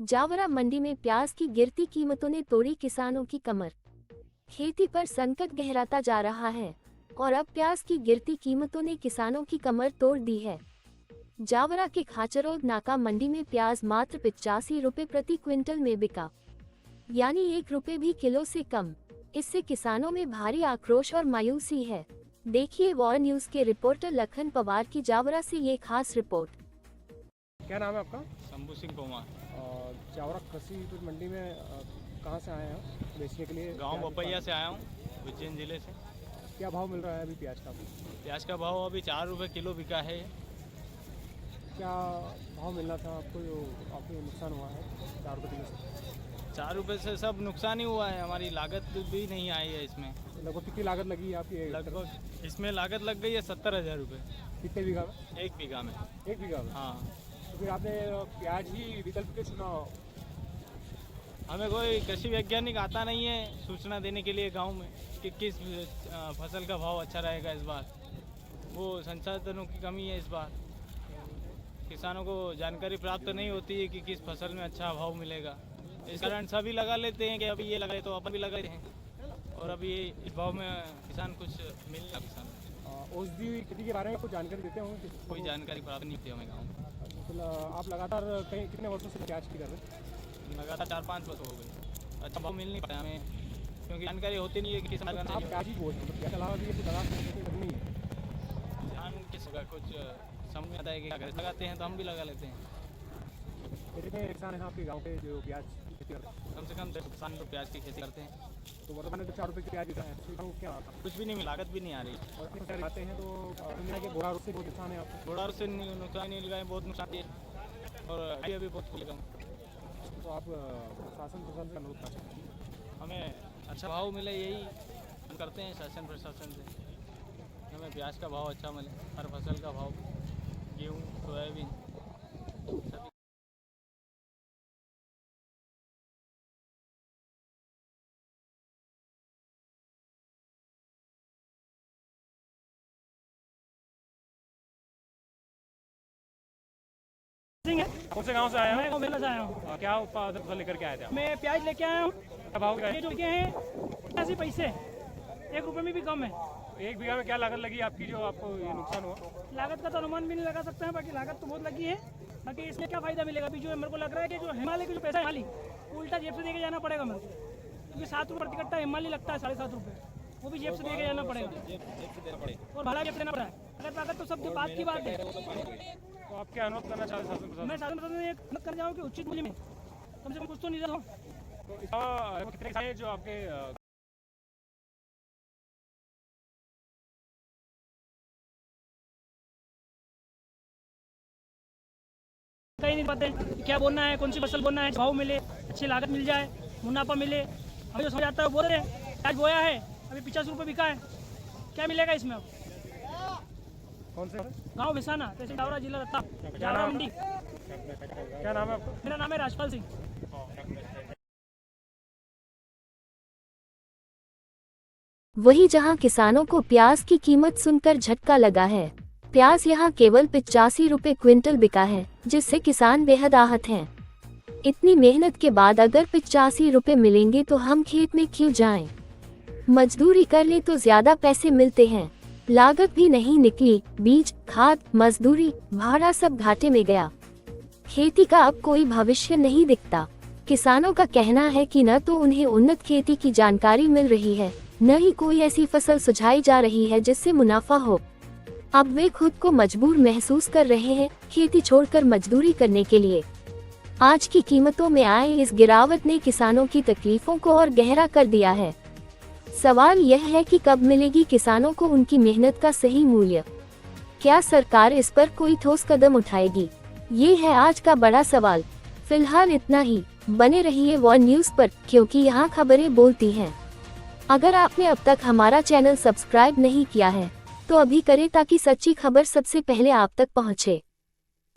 जावरा मंडी में प्याज की गिरती कीमतों ने तोड़ी किसानों की कमर। खेती पर संकट गहराता जा रहा है और अब प्याज की गिरती कीमतों ने किसानों की कमर तोड़ दी है। जावरा के खाचरोद नाका मंडी में प्याज मात्र 85 रुपए प्रति क्विंटल में बिका, यानी 1 रुपए भी किलो से कम। इससे किसानों में भारी आक्रोश और मायूसी है। देखिए वॉर न्यूज के रिपोर्टर लखन पवार की जावरा से ये खास रिपोर्ट। क्या नाम है आपका? शंभू सिंह पवार। जावरा कृषि मंडी में कहाँ से आए हैं बेचने के लिए? गांव बपैया से आया हूँ, उज्जैन जिले से। क्या भाव मिल रहा है अभी प्याज का? प्याज का भाव अभी 4 रुपये किलो बिका है। क्या भाव मिलना था आपको जो आपको नुकसान हुआ है 4 रुपये किलो से? 4 रुपये से सब नुकसान ही हुआ है, हमारी लागत भी नहीं आई है इसमें। लगभग कितनी लागत लगी है आपकी? लगभग इसमें लागत लग गई है 70,000 रुपये। कितने बीघा में? 1 बीघा में। 1 बीघा में? हाँ। तो फिर आपने प्याज ही विकल्प के चुना? हमें कोई कृषि वैज्ञानिक आता नहीं है सूचना देने के लिए गांव में कि किस फसल का भाव अच्छा रहेगा इस बार। वो संसाधनों की कमी है इस बार। किसानों को जानकारी प्राप्त नहीं होती है कि किस फसल में अच्छा भाव मिलेगा। इस कारण सभी लगा लेते हैं कि अभी ये लगाए तो अपन भी लगाते हैं, और अभी इस भाव में किसान कुछ मिल रहा किसान। औषधि खेती के बारे में कुछ जानकारी देते होंगे? कोई जानकारी प्राप्त नहीं होती हमें गाँव में। तो आप लगातार कहीं कितने वर्षों से प्याज की कर रहे हैं? लगातार 4-5 वर्ष हो गए। अच्छा भाव मिल नहीं पाया हमें, क्योंकि जानकारी होती नहीं है कि किसान आप प्याज ही बोल रहे हैं, अलावा भी ये लगा नहीं है? ध्यान किसका कुछ समझ में आता है कि अगर लगाते हैं तो हम भी लगा लेते हैं। कितने किसान हैं आपके गाँव के जो प्याज खेती करते हैं? कम से कम 10 किसान तो प्याज की खेती करते हैं। तो वर्तमान में तो 4 रुपये की प्याज है, क्या आता है? कुछ भी नहीं, लागत भी नहीं आ रही। और आते हैं तो के घोड़ा से बहुत नुकसान है आपको? घोड़ा से नुकसान नहीं लगाए, बहुत नुकसान है, और आइडिया भी बहुत खुलेगा। तो आप शासन प्रशासन से अनुरोध करते हैं हमें अच्छा भाव मिले, यही हम करते हैं शासन प्रशासन से। हमें प्याज का भाव अच्छा मिले, हर फसल का भाव, गेहूँ, सोयाबीन सभी। कौन से गांव से आए मैं मेला से आया हूँ। क्या उत्पादन फसल लेकर के आए थे आप? मैं प्याज लेके आया हूँ। क्या भाव का ये जो के हैं 80 पैसे, 1 रुपये में भी कम है। 1 बीघा में क्या लागत लगी आपकी जो आपको ये नुकसान हुआ? लागत का तो अनुमान भी नहीं लगा सकते हैं, बाकी लागत तो बहुत लगी है। बाकी इसमें क्या फायदा मिलेगा? अभी जो मेरे को लग रहा है कि जो हिमालय का जो पैसा है हिमालय, वो उल्टा जेब से देके जाना पड़ेगा मेरे को, क्योंकि 7 रुपये प्रति कट्टा हिमालय लगता है, 7.5 रुपये, वो भी जेब से देके जाना पड़ेगा और भाड़ा जेब से देना पड़ा है। अगर तो सब बात की बात है। तो आप क्या अनुरोध करना चाहते हैं शासन प्रशासन? मैं शासन प्रशासन एक मत कर जाऊँ कि उचित मूल्य में कम से कम कुछ तो निधन हो। तो इसका कितने किसान हैं जो आपके कहीं नहीं पाते क्या बोलना है, कौन सी फसल बोलना है, भाव मिले, अच्छी लागत मिल जाए, मुनाफा मिले। अभी जो समझ आता है वो बोल रहे हैं प्याज बोया है, अभी 85 रुपये बिका है, क्या मिलेगा इसमें? अब कौन से गाँव भिसाना, तहसील जावरा, जिला दत्ता, जावरा मंडी। क्या नाम है आपका? मेरा नाम है राजपाल सिंह। वही जहां किसानों को प्याज की कीमत सुनकर झटका लगा है। प्याज यहां केवल 85 रुपए क्विंटल बिका है, जिससे किसान बेहद आहत हैं। इतनी मेहनत के बाद अगर 85 रुपए मिलेंगे तो हम खेत में क्यों जाएं? मजदूरी कर ले तो ज्यादा पैसे मिलते हैं, लागत भी नहीं निकली, बीज, खाद, मजदूरी, भाड़ा सब घाटे में गया। खेती का अब कोई भविष्य नहीं दिखता। किसानों का कहना है कि न तो उन्हें उन्नत खेती की जानकारी मिल रही है, न ही कोई ऐसी फसल सुझाई जा रही है जिससे मुनाफा हो। अब वे खुद को मजबूर महसूस कर रहे हैं खेती छोड़कर मजदूरी करने के लिए। आज की कीमतों में आए इस गिरावट ने किसानों की तकलीफों को और गहरा कर दिया है। सवाल यह है कि कब मिलेगी किसानों को उनकी मेहनत का सही मूल्य? क्या सरकार इस पर कोई ठोस कदम उठाएगी? ये है आज का बड़ा सवाल। फिलहाल इतना ही। बने रहिए वॉर न्यूज पर, क्योंकि यहाँ खबरें बोलती हैं। अगर आपने अब तक हमारा चैनल सब्सक्राइब नहीं किया है तो अभी करें, ताकि सच्ची खबर सबसे पहले आप तक पहुँचे।